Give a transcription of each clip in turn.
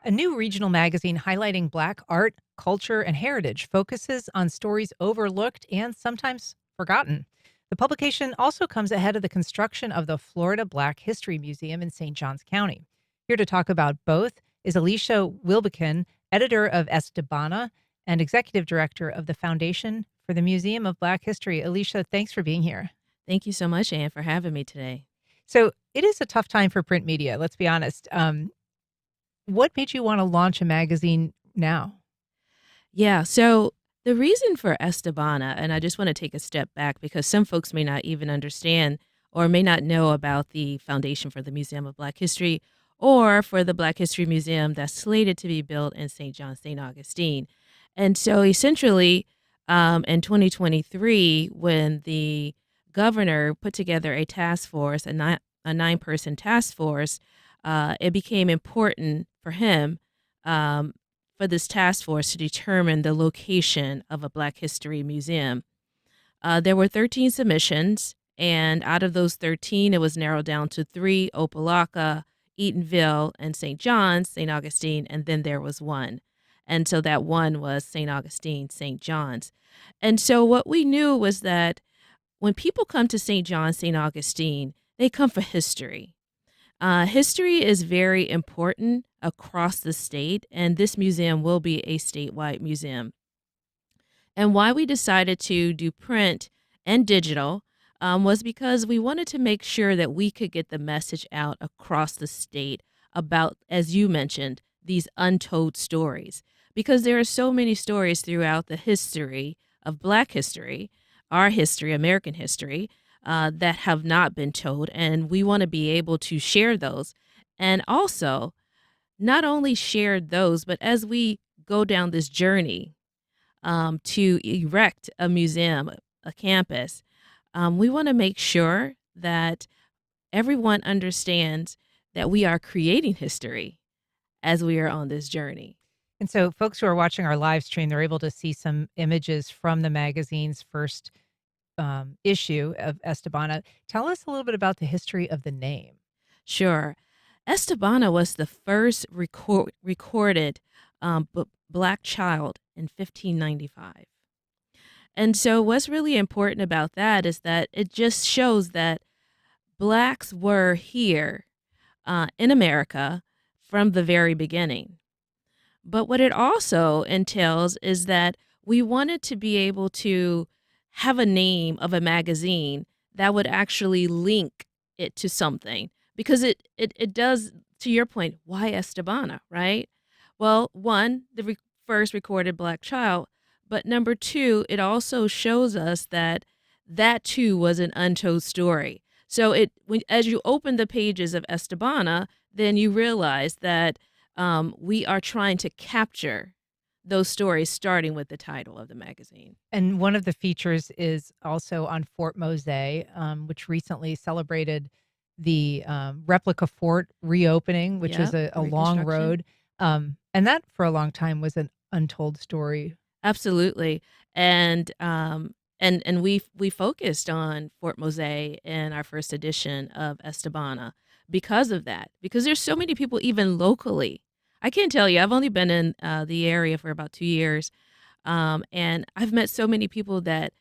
A new regional magazine highlighting Black art, culture, and heritage focuses on stories overlooked and sometimes forgotten. The publication also comes ahead of the construction of the Florida Black History Museum in St. Johns County. Here to talk about both is Alesia Wilbekin, editor of ESTEBANA and executive director of the Foundation for the Museum of Black History. Alesia, thanks for being here. Thank you so much, Anne, for having me today. So, it is a tough time for print media, let's be honest. What made you want to launch a magazine now? Yeah, so the reason for Estebana, and I just want to take a step back because some folks may not even understand or may not know about the Foundation for the Museum of Black History or for the Black History Museum that's slated to be built in St. John, St. Augustine. And so essentially, in 2023, when the governor put together a task force, a nine-person task force, it became important for him um, for this task force to determine the location of a Black History Museum. There were 13 submissions, and out of those 13, it was narrowed down to three: Opelika, Eatonville, and St. John's, St. Augustine, and then there was one. And so that one was St. Augustine, St. John's. And so what we knew was that when people come to St. John's, St. Augustine, they come for history. History is very important across the state, and this museum will be a statewide museum. And why we decided to do print and digital was because we wanted to make sure that we could get the message out across the state about, as you mentioned, these untold stories. Because there are so many stories throughout the history of Black history, our history, American history, that have not been told. And we want to be able to share those. And also, not only share those, but as we go down this journey to erect a museum, a campus, we want to make sure that everyone understands that we are creating history as we are on this journey. And so, folks who are watching our live stream, they're able to see some images from the magazine's first issue of Estebana. Tell us a little bit about the history of the name. Sure. Estebana was the first recorded Black child in 1595. And so, what's really important about that is that it just shows that Blacks were here in America from the very beginning. But what it also entails is that we wanted to be able to have a name of a magazine that would actually link it to something because it does, to your point, why Estebana, right? Well, one, the first recorded Black child, but number two, it also shows us that that too was an untold story. So as you open the pages of Estebana, then you realize that we are trying to capture those stories, starting with the title of the magazine. And one of the features is also on Fort Mose, which recently celebrated the replica fort reopening, which is Yep, a long Reconstruction. road. And that for a long time was an untold story. Absolutely. And we focused on Fort Mose in our first edition of Estebana because of that. Because there's so many people even locally. I can't tell you, I've only been in the area for about 2 years. And I've met so many people that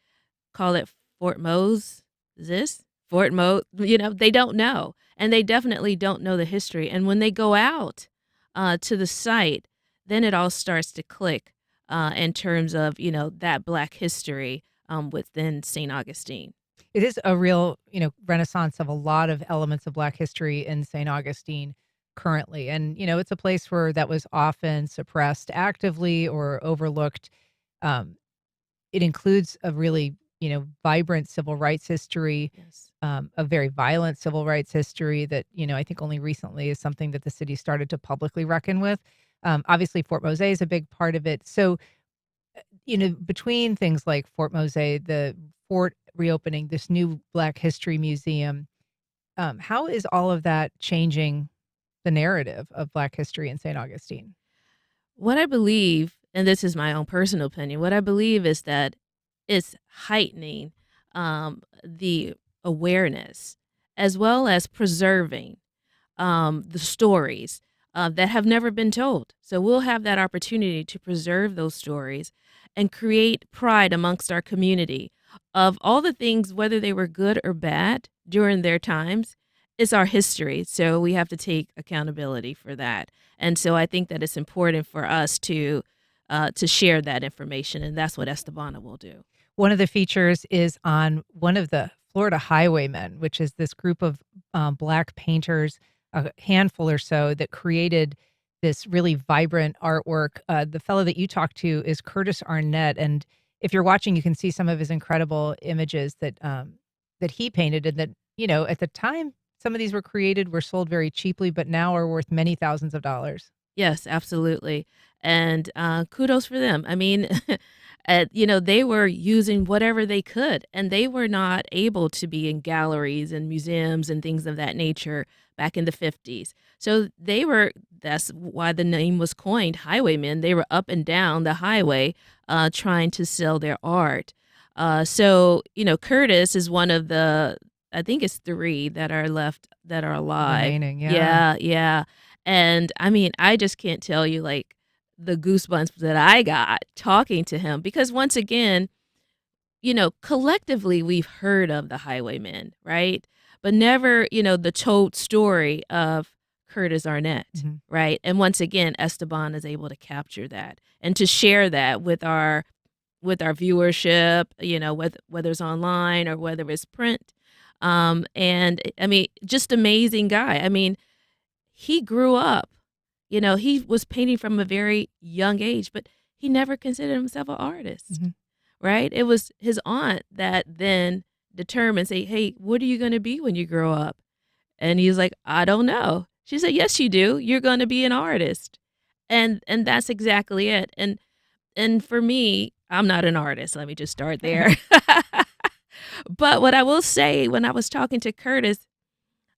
call it Fort Moses, Fort Mo, they don't know. And they definitely don't know the history. And when they go out to the site, then it all starts to click in terms of, that Black history within St. Augustine. It is a real, renaissance of a lot of elements of Black history in St. Augustine currently. And, it's a place where that was often suppressed actively or overlooked. Um, it includes a really, vibrant civil rights history, Yes. a very violent civil rights history that, I think only recently is something that the city started to publicly reckon with. Obviously, Fort Mose is a big part of it. So, between things like Fort Mose, the fort reopening, this new Black History Museum, how is all of that changing the narrative of Black history in St. Augustine? What I believe, and this is my own personal opinion, what I believe is that it's heightening the awareness as well as preserving the stories that have never been told. So we'll have that opportunity to preserve those stories and create pride amongst our community of all the things, whether they were good or bad during their times. It's our history, so we have to take accountability for that. And so I think that it's important for us to share that information, and that's what Estebana will do. One of the features is on one of the Florida Highwaymen, which is this group of Black painters, a handful or so, that created this really vibrant artwork. The fellow that you talked to is Curtis Arnett, and if you're watching, you can see some of his incredible images that he painted, and that at the time some of these were created, were sold very cheaply, but now are worth many thousands of dollars. Yes, absolutely. And kudos for them. I mean, they were using whatever they could, and they were not able to be in galleries and museums and things of that nature back in the 50s. So that's why the name was coined Highwaymen. They were up and down the highway trying to sell their art. Curtis is one of I think it's three that are left that are alive. Remaining, yeah. Yeah, yeah. And I mean, I just can't tell you like the goosebumps that I got talking to him because once again, collectively we've heard of the Highwaymen, right? But never, the told story of Curtis Arnett, Mhm. right? And once again, Esteban is able to capture that and to share that with our viewership, whether it's online or whether it's print. And I mean, just amazing guy. I mean, he grew up, he was painting from a very young age, but he never considered himself an artist, Mhm. right? It was his aunt that then determined, say, hey, what are you going to be when you grow up? And he's like, I don't know. She said, yes, you do. You're going to be an artist. And that's exactly it. And for me, I'm not an artist. Let me just start there. But what I will say, when I was talking to Curtis,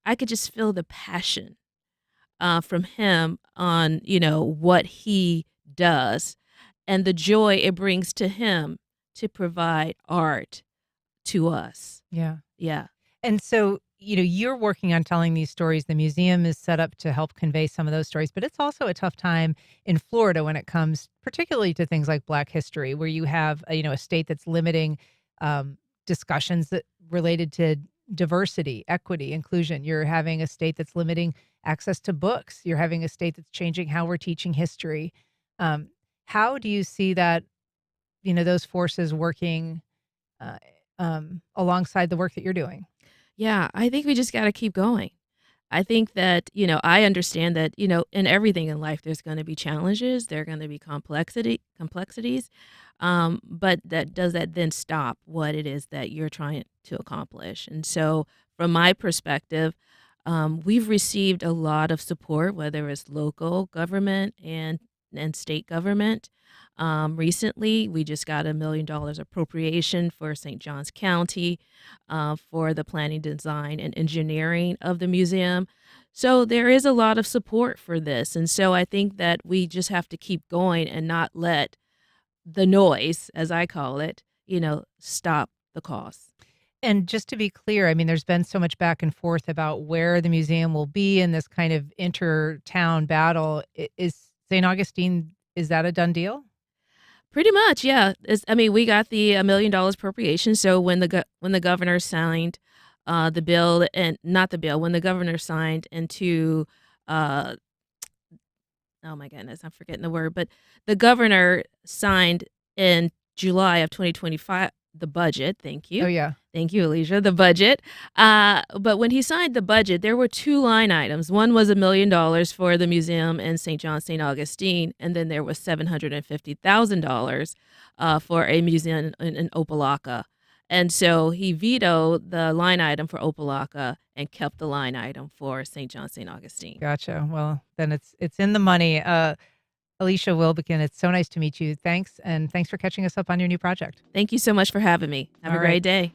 I could just feel the passion from him on, what he does and the joy it brings to him to provide art to us. Yeah. Yeah. And so, you're working on telling these stories. The museum is set up to help convey some of those stories, but it's also a tough time in Florida when it comes particularly to things like Black history, where you have, a state that's limiting discussions that related to diversity, equity, inclusion. You're having a state that's limiting access to books. You're having a state that's changing how we're teaching history. Um, how do you see that, those forces working uh, alongside the work that you're doing? Yeah. I think we just got to keep going. I think that, I understand that, in everything in life, there's going to be challenges, there are going to be complexities. But does that then stop what it is that you're trying to accomplish? And so, from my perspective, we've received a lot of support, whether it's local government and state government. Recently, we just got $1 million appropriation for St. Johns County for the planning, design, and engineering of the museum. So there is a lot of support for this. And so I think that we just have to keep going and not let the noise, as I call it, stop the cause. And just to be clear, I mean, there's been so much back and forth about where the museum will be in this kind of inter-town battle. Is St. Augustine, is that a done deal? Pretty much, yeah. I mean, we got the $1 million appropriation. So when the governor signed the bill, and not the bill, when the governor signed into uh, oh my goodness, I'm forgetting the word, but the governor signed in July of 2025 the budget. Thank Oh, you. yeah. Thank you, Alicia. The budget. But when he signed the budget, there were two line items. One was $1 million for the museum in St. John, St. Augustine, and then there was $750,000 for a museum in Opelika. And so he vetoed the line item for Opelika and kept the line item for St. John, St. Augustine. Gotcha. Well, then it's in the money. Alesia Wilbekin, it's so nice to meet you. Thanks, and thanks for catching us up on your new project. Thank you so much for having me. Have All a right. great day.